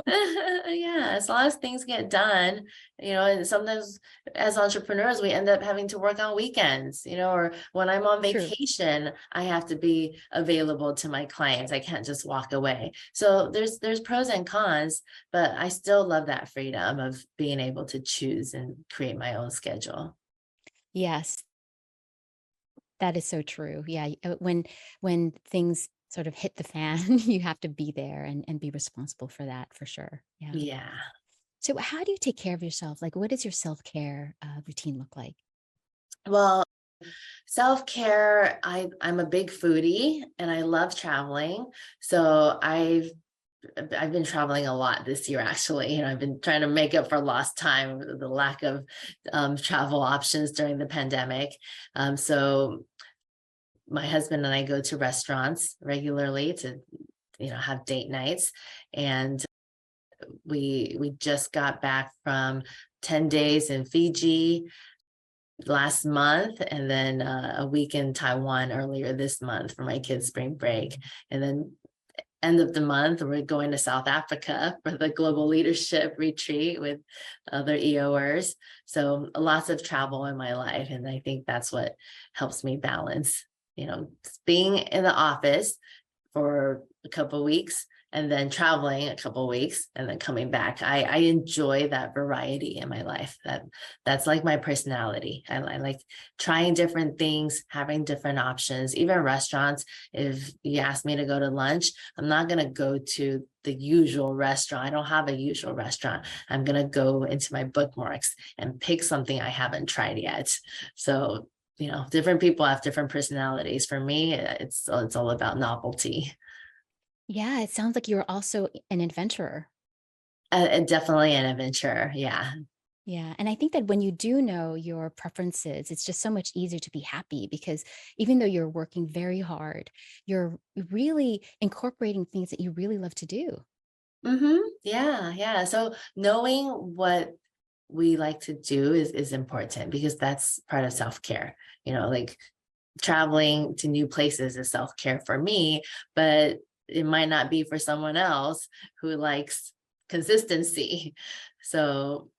Yeah, as long as things get done, and sometimes as entrepreneurs, we end up having to work on weekends, or when I'm on True. vacation, I have to be available to my clients. I can't just walk away. So there's pros and cons, but I still love that freedom of being able to choose and create my own schedule. Yes, that is so true. Yeah, when things sort of hit the fan, you have to be there and be responsible for that, for sure. Yeah. Yeah. So how do you take care of yourself? Like, what does your self-care, routine look like? Well, self-care, I'm a big foodie and I love traveling. So I've been traveling a lot this year, actually. I've been trying to make up for lost time, the lack of travel options during the pandemic. So my husband and I go to restaurants regularly to, have date nights. And we just got back from 10 days in Fiji last month, and then a week in Taiwan earlier this month for my kids' spring break. And then end of the month, we're going to South Africa for the Global Leadership Retreat with other EOers. So lots of travel in my life. And I think that's what helps me balance, being in the office for a couple of weeks and then traveling a couple of weeks and then coming back. I enjoy that variety in my life. That's like my personality. I like trying different things, having different options, even restaurants. If you ask me to go to lunch, I'm not going to go to the usual restaurant. I don't have a usual restaurant. I'm going to go into my bookmarks and pick something I haven't tried yet. So different people have different personalities. For me, it's all about novelty. Yeah, it sounds like you're also an adventurer. And definitely an adventure. Yeah. Yeah, and I think that when you do know your preferences, it's just so much easier to be happy because even though you're working very hard, you're really incorporating things that you really love to do. Yeah, yeah. So knowing what we like to do is important because that's part of self-care. Like traveling to new places is self-care for me, but it might not be for someone else who likes consistency. So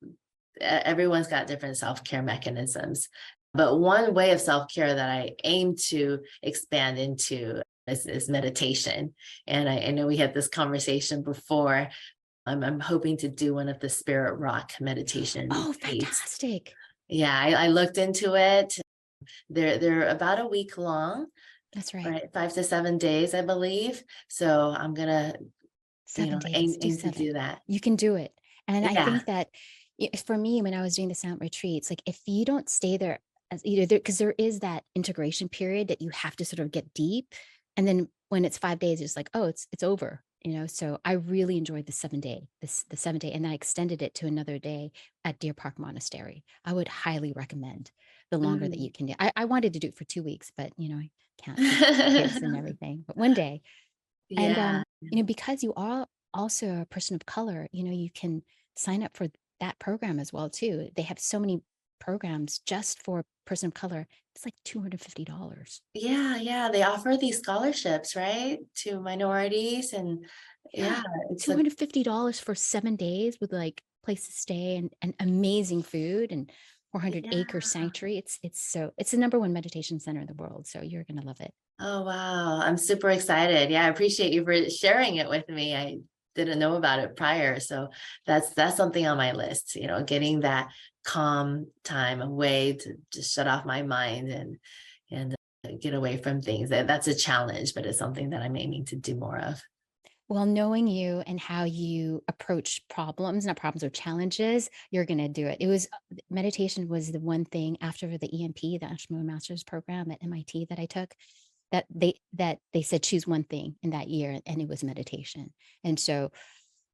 everyone's got different self-care mechanisms. But one way of self-care that I aim to expand into is meditation. And I know we had this conversation before. I'm hoping to do one of the spirit rock meditation Oh, retreats. fantastic. Yeah, I looked into it. They're about a week long, That's right. right? 5 to 7 days, I believe. So I'm gonna, 7 aim days, do aim to 7. do that. You can do it. And I Yeah. think that for me, when I was doing the silent retreats, like if you don't stay there as either there, because there is that integration period that you have to sort of get deep. And then when it's 5 days, it's like, oh, it's over. So I really enjoyed the 7 day, the 7 day, and I extended it to another day at Deer Park Monastery. I would highly recommend the longer that Mhm. you can do. I wanted to do it for 2 weeks, but I can't with kids and everything. But one day, and, Yeah. because you are also a person of color, you can sign up for that program as well too. They have so many programs just for person of color. It's like $250. Yeah, yeah, they offer these scholarships, right, to minorities, and yeah, Yeah, it's a $250 for 7 days with, like, place to stay and amazing food and 400-acre yeah. sanctuary. It's the number 1 meditation center in the world, so you're gonna love it. Oh, wow, I'm super excited. Yeah, I appreciate you for sharing it with me. I didn't know about it prior, so that's something on my list, getting that calm time away to just shut off my mind and get away from things. That's a challenge, but it's something that I'm aiming to do more of. Well, knowing you and how you approach problems, not problems or challenges, you're gonna do it. Meditation was the one thing after the EMP, the Entrepreneur Master's Program at MIT that I took, that they said choose one thing in that year, and it was meditation. And so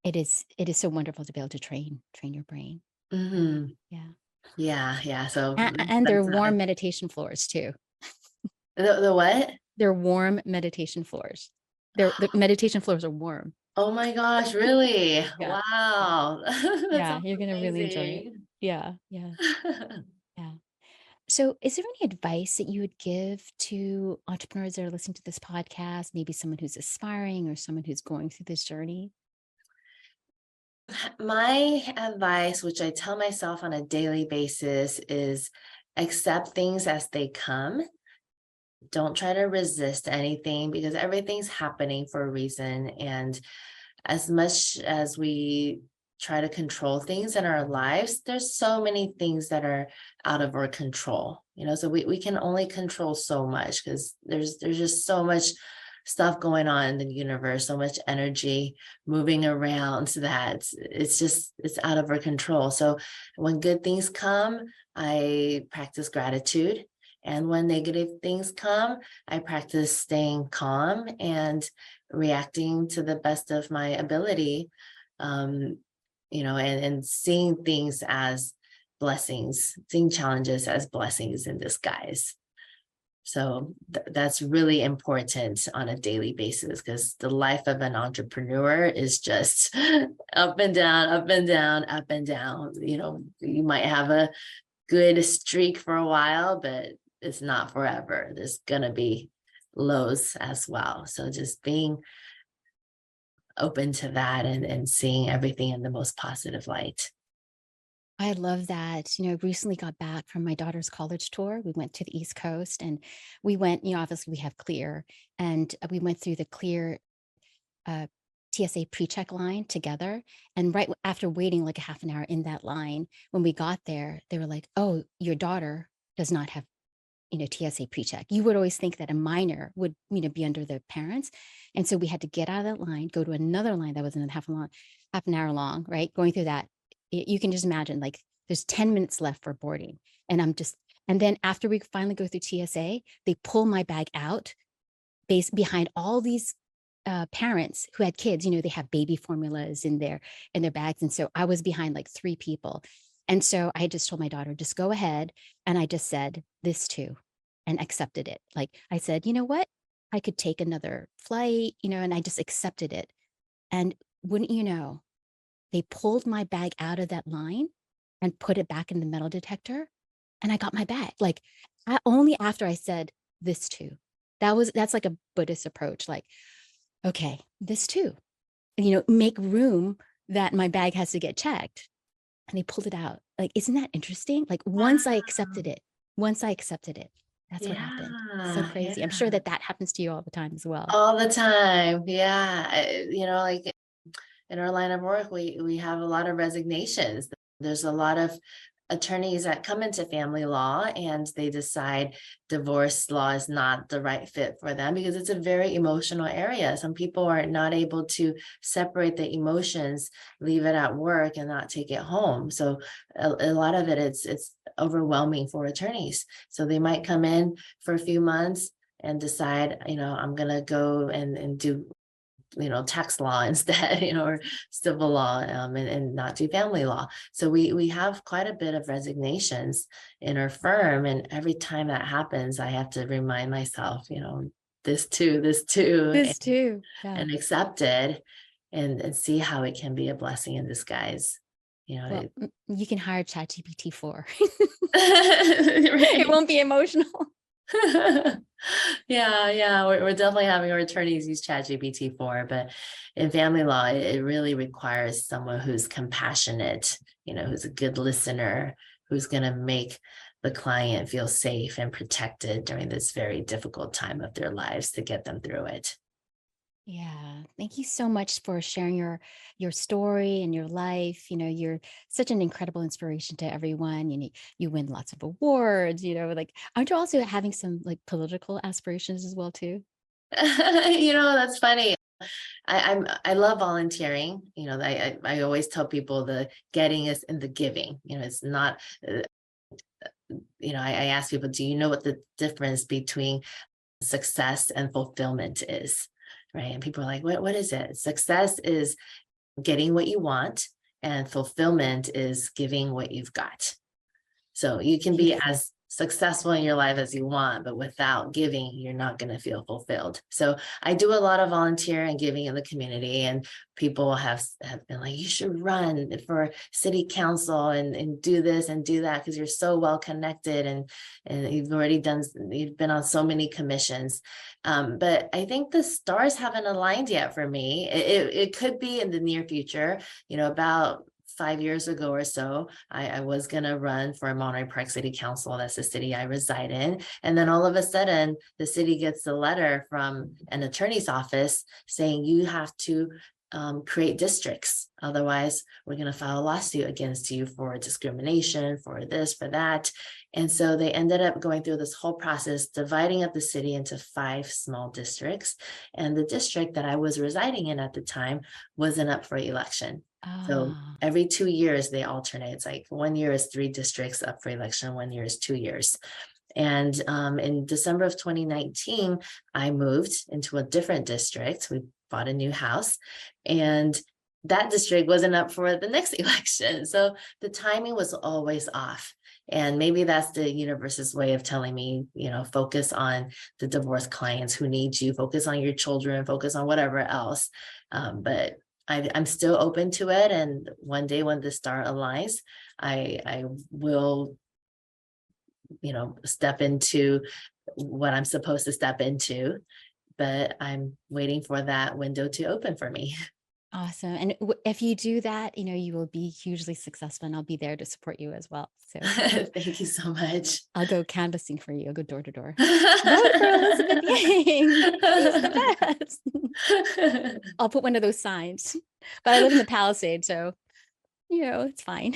it is so wonderful to be able to train your brain. Mhm. Yeah. Yeah, yeah, so And they're that's warm meditation floors too. the what? They're warm meditation floors. The meditation floors are warm. Oh my gosh, really? Yeah. Wow. That Yeah, sounds you're gonna really enjoy it. amazing. Yeah, yeah, yeah. So, is there any advice that you would give to entrepreneurs that are listening to this podcast? Maybe someone who's aspiring or someone who's going through this journey? My advice, which I tell myself on a daily basis, is accept things as they come. Don't try to resist anything because everything's happening for a reason. And as much as we try to control things in our lives, there's so many things that are out of our control, so we can only control so much because there's just so much stuff going on in the universe, so much energy moving around so that it's out of our control. So when good things come, I practice gratitude. And when negative things come, I practice staying calm and reacting to the best of my ability, um, and seeing things as blessings, seeing challenges as blessings in disguise. So that's really important on a daily basis because the life of an entrepreneur is just up and down, up and down, up and down. You might have a good streak for a while, but it's not forever. There's going to be lows as well. So just being open to that and seeing everything in the most positive light. I love that. I recently got back from my daughter's college tour. We went to the East Coast and we went, obviously we have Clear, and we went through the Clear uh, TSA pre-check line together. And right after waiting like a half an hour in that line, when we got there, they were like, "Oh, your daughter does not have, TSA pre-check." You would always think that a minor would, be under their parents. And so we had to get out of that line, go to another line that was in half an hour long, right? Going through that, you can just imagine like there's 10 minutes left for boarding. And I'm just And then after we finally go through TSA, they pull my bag out based behind all these parents who had kids. They have baby formulas in their bags, and so I was behind like three people. And so I just told my daughter, just go ahead, and I just said this too, and accepted it. Like I said, you know what, I could take another flight, and I just accepted it. And wouldn't you know, they pulled my bag out of that line and put it back in the metal detector, and I got my bag. Like only after I said this too. That's like a Buddhist approach. Like, okay, this too. And, make room that my bag has to get checked. And they pulled it out. Like, isn't that interesting? Like Wow. once I accepted it, that's what happened. So Yeah, crazy. I'm sure yeah. that happens to you all the time as well. All the time. Yeah. Like in our line of work, we have a lot of resignations. There's a lot of attorneys that come into family law and they decide divorce law is not the right fit for them because it's a very emotional area. Some people are not able to separate the emotions, leave it at work and not take it home. So a lot of it's overwhelming for attorneys. So they might come in for a few months and decide, I'm gonna go and do tax law instead, or civil law, and not do family law. So we have quite a bit of resignations in our firm. And every time that happens, I have to remind myself, this too, This too. Yeah. and accept it and see how it can be a blessing in disguise. You know, Well, it, you can hire ChatGPT for. It right. won't be emotional. Yeah, yeah, we're definitely having our attorneys use ChatGPT for, but in family law, it really requires someone who's compassionate, who's a good listener, who's going to make the client feel safe and protected during this very difficult time of their lives to get them through it. Yeah. Thank you so much for sharing your story and your life. You're such an incredible inspiration to everyone. You win lots of awards, like aren't you also having some like political aspirations as well too? That's funny. I love volunteering. I always tell people the getting is in the giving. It's not. I ask people, do you know what the difference between success and fulfillment is? Right? And people are like, what is it? Success is getting what you want, and fulfillment is giving what you've got. So you can be Beautiful. as successful in your life as you want, but without giving, you're not going to feel fulfilled. So I do a lot of volunteer and giving in the community, and people have been like, you should run for city council and do this and do that because you're so well connected and you've been on so many commissions. But I think the stars haven't aligned yet for me. It could be in the near future, about 5 years ago or so, I was going to run for Monterey Park City Council. That's the city I reside in. And then all of a sudden, the city gets a letter from an attorney's office saying you have to create districts. Otherwise, we're going to file a lawsuit against you for discrimination, for this, for that. And so they ended up going through this whole process, dividing up the city into 5 small districts. And the district that I was residing in at the time wasn't up for election. So Ah, every 2 years they alternate. It's like 1 year is 3 districts up for election, 1 year is 2 years. And in December of 2019, I moved into a different district. We bought a new house, and that district wasn't up for the next election. So the timing was always off. And maybe that's the universe's way of telling me, focus on the divorced clients who need you, focus on your children, focus on whatever else. But I'm still open to it. And one day when the star aligns, I will, step into what I'm supposed to step into. But I'm waiting for that window to open for me. awesome. And if you do that, you will be hugely successful, and I'll be there to support you as well. So Thank you so much. I'll go canvassing for you. I'll go door to door. Vote for Elizabeth Yang. She's the best. I'll put one of those signs. But I live in the Palisades, so it's fine.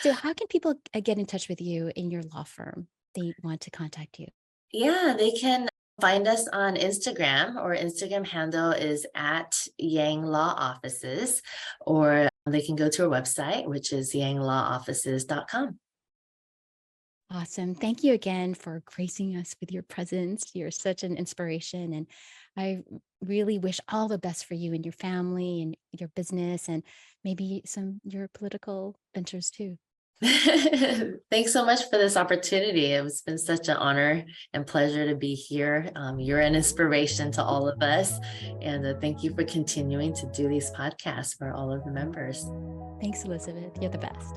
So how can people get in touch with you in your law firm? They want to contact you. Yeah, they can find us on Instagram. Our Instagram handle is at Yang Law Offices, or they can go to our website, which is yanglawoffices.com. Awesome. Thank you again for gracing us with your presence. You're such an inspiration. And I really wish all the best for you and your family and your business and maybe some your political ventures too. Thanks so much for this opportunity. It's been such an honor and pleasure to be here. You're an inspiration to all of us. And thank you for continuing to do these podcasts for all of the members. Thanks, Elizabeth. You're the best.